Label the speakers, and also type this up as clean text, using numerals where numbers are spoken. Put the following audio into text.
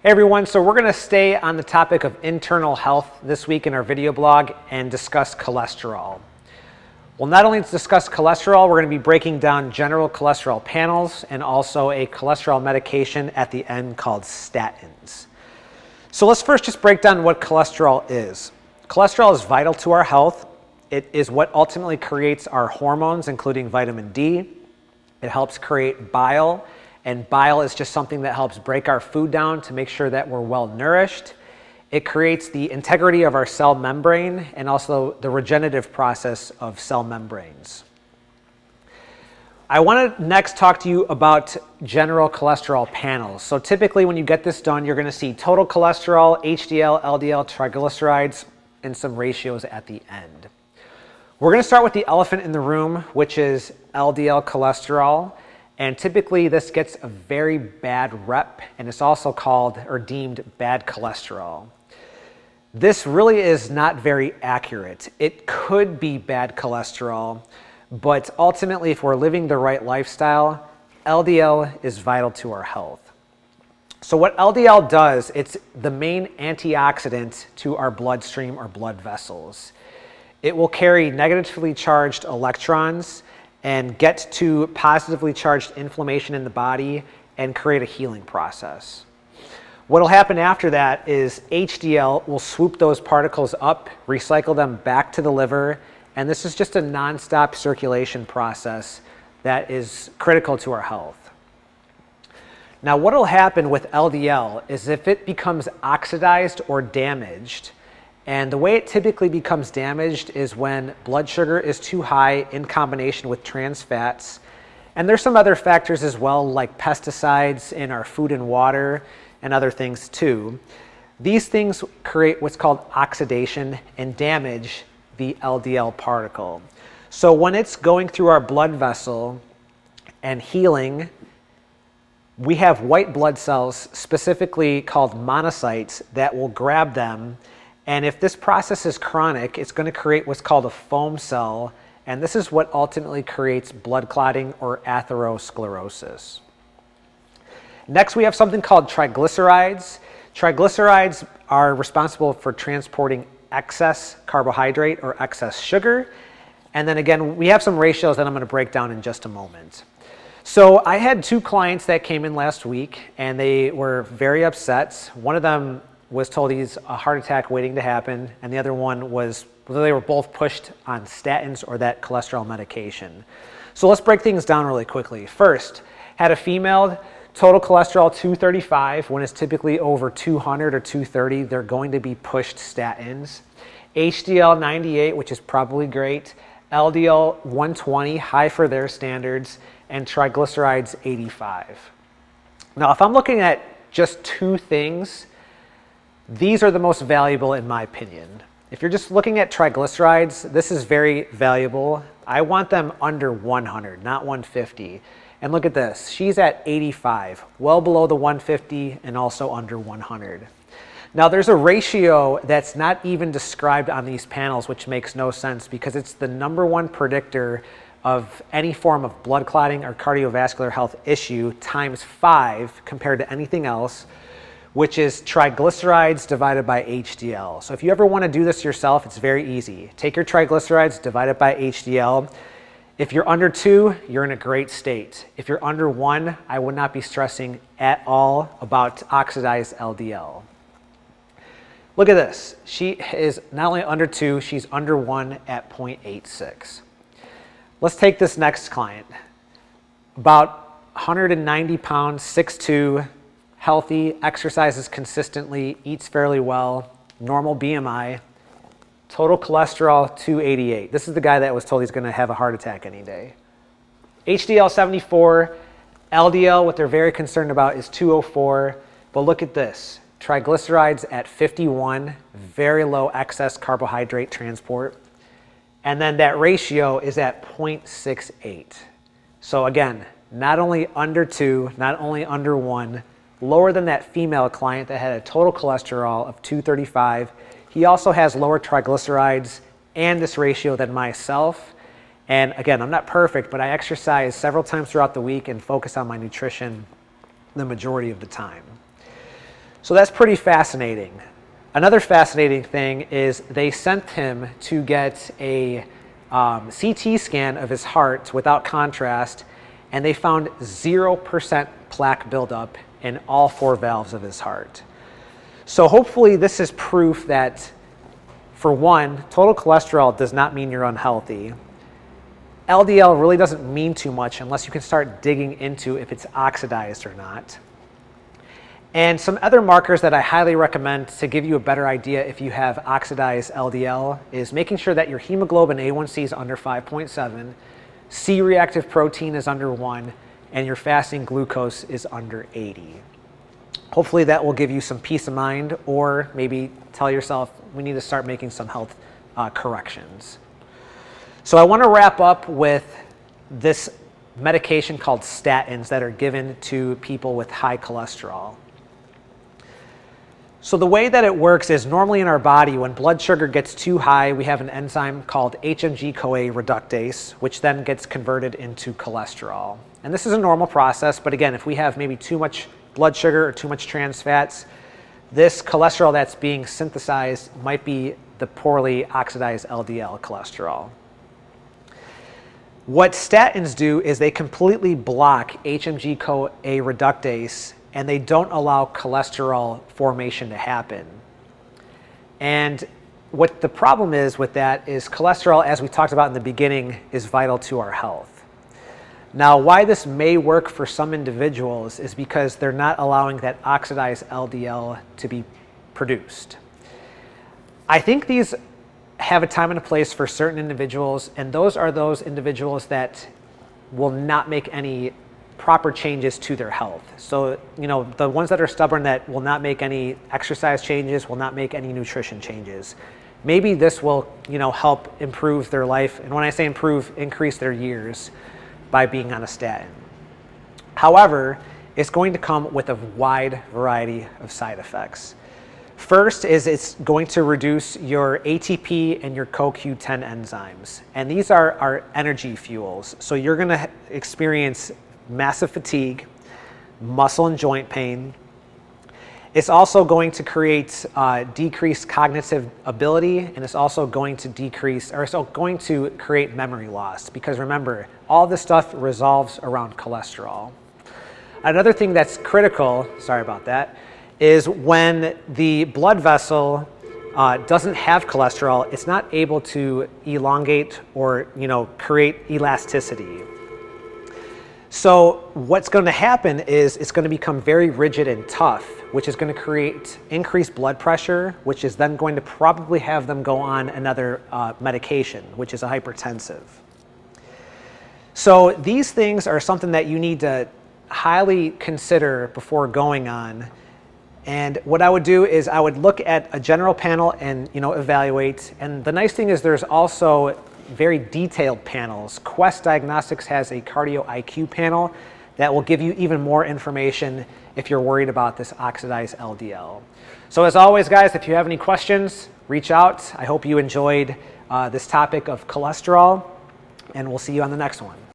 Speaker 1: Hey everyone, so we're going to stay on the topic of internal health this week in our video blog and discuss cholesterol. We'll not only discuss cholesterol, we're going to be breaking down general cholesterol panels and also a cholesterol medication at the end called statins. So let's first just break down what cholesterol is. Cholesterol is vital to our health. It is what ultimately creates our hormones, including vitamin D. It helps create bile. And bile is just something that helps break our food down to make sure that we're well nourished. It creates the integrity of our cell membrane and also the regenerative process of cell membranes. I want to next talk to you about general cholesterol panels. So typically when you get this done, you're going to see total cholesterol, HDL, LDL, triglycerides, and some ratios at the end. We're going to start with the elephant in the room, which is LDL cholesterol. And typically this gets a very bad rep, and it's also called or deemed bad cholesterol. This really is not very accurate. It could be bad cholesterol, but ultimately if we're living the right lifestyle, LDL is vital to our health. So what LDL does, it's the main antioxidant to our bloodstream or blood vessels. It will carry negatively charged electrons and get to positively charged inflammation in the body and create a healing process. What will happen after that is HDL will swoop those particles up, recycle them back to the liver, and this is just a non-stop circulation process that is critical to our health. Now what will happen with LDL is if it becomes oxidized or damaged, and the way it typically becomes damaged is when blood sugar is too high in combination with trans fats. And there's some other factors as well, like pesticides in our food and water and other things too. These things create what's called oxidation and damage the LDL particle. So when it's going through our blood vessel and healing, we have white blood cells, specifically called monocytes, that will grab them. And if this process is chronic, it's going to create what's called a foam cell, and this is what ultimately creates blood clotting or atherosclerosis. Next, we have something called triglycerides. Triglycerides are responsible for transporting excess carbohydrate or excess sugar. And then again, we have some ratios that I'm going to break down in just a moment. So I had two clients that came in last week, and they were very upset. One of them was told he's a heart attack waiting to happen, and the other one was, they were both pushed on statins or that cholesterol medication. So let's break things down really quickly. First, had a female, total cholesterol 235, when it's typically over 200 or 230, they're going to be pushed statins. HDL 98, which is probably great, LDL 120, high for their standards, and triglycerides 85. Now, if I'm looking at just two things, these are the most valuable in my opinion. If you're just looking at triglycerides, this is very valuable. I want them under 100, not 150. And look at this, she's at 85, well below the 150 and also under 100. Now there's a ratio that's not even described on these panels, which makes no sense because it's the #1 predictor of any form of blood clotting or cardiovascular health issue times 5 compared to anything else, which is triglycerides divided by HDL. So if you ever want to do this yourself, it's very easy. Take your triglycerides, divide it by HDL. If you're under 2, you're in a great state. If you're under 1, I would not be stressing at all about oxidized LDL. Look at this. She is not only under 2, she's under 1 at 0.86. Let's take this next client. About 190 pounds, 6'2", healthy, exercises consistently, eats fairly well, normal BMI, total cholesterol 288. This is the guy that was told he's going to have a heart attack any day. HDL 74, LDL, what they're very concerned about is 204, but look at this. Triglycerides at 51, very low excess carbohydrate transport. And then that ratio is at 0.68. So again, not only under 2, not only under 1, lower than that female client that had a total cholesterol of 235. He also has lower triglycerides and this ratio than myself. And again, I'm not perfect, but I exercise several times throughout the week and focus on my nutrition the majority of the time. So that's pretty fascinating. Another fascinating thing is they sent him to get a CT scan of his heart without contrast, and they found 0% plaque buildup in all 4 valves of his heart. So hopefully this is proof that, for one, total cholesterol does not mean you're unhealthy. LDL really doesn't mean too much unless you can start digging into if it's oxidized or not. And some other markers that I highly recommend to give you a better idea if you have oxidized LDL is making sure that your hemoglobin A1C is under 5.7, C-reactive protein is under 1, and your fasting glucose is under 80. Hopefully that will give you some peace of mind, or maybe tell yourself we need to start making some health corrections. So I want to wrap up with this medication called statins that are given to people with high cholesterol. So the way that it works is normally in our body, when blood sugar gets too high, we have an enzyme called HMG-CoA reductase, which then gets converted into cholesterol. And this is a normal process, but again, if we have maybe too much blood sugar or too much trans fats, this cholesterol that's being synthesized might be the poorly oxidized LDL cholesterol. What statins do is they completely block HMG-CoA reductase, and they don't allow cholesterol formation to happen. And what the problem is with that is cholesterol, as we talked about in the beginning, is vital to our health. Now, why this may work for some individuals is because they're not allowing that oxidized LDL to be produced. I think these have a time and a place for certain individuals, and those are those individuals that will not make any proper changes to their health. So, the ones that are stubborn, that will not make any exercise changes, will not make any nutrition changes. Maybe this will, help improve their life. And when I say improve, increase their years by being on a statin. However, it's going to come with a wide variety of side effects. First is it's going to reduce your ATP and your CoQ10 enzymes. And these are our energy fuels. So you're going to experience massive fatigue, muscle and joint pain. It's also going to create decreased cognitive ability, and it's also going to create memory loss, because remember, all this stuff resolves around cholesterol. Another thing that's critical, sorry about that, is when the blood vessel doesn't have cholesterol, it's not able to elongate or create elasticity. So what's going to happen is it's going to become very rigid and tough, which is going to create increased blood pressure, which is then going to probably have them go on another medication, which is a hypertensive. So these things are something that you need to highly consider before going on. And what I would do is I would look at a general panel and evaluate. And the nice thing is there's also very detailed panels. Quest Diagnostics has a cardio IQ panel that will give you even more information if you're worried about this oxidized LDL. So as always, guys, if you have any questions, reach out. I hope you enjoyed this topic of cholesterol, and we'll see you on the next one.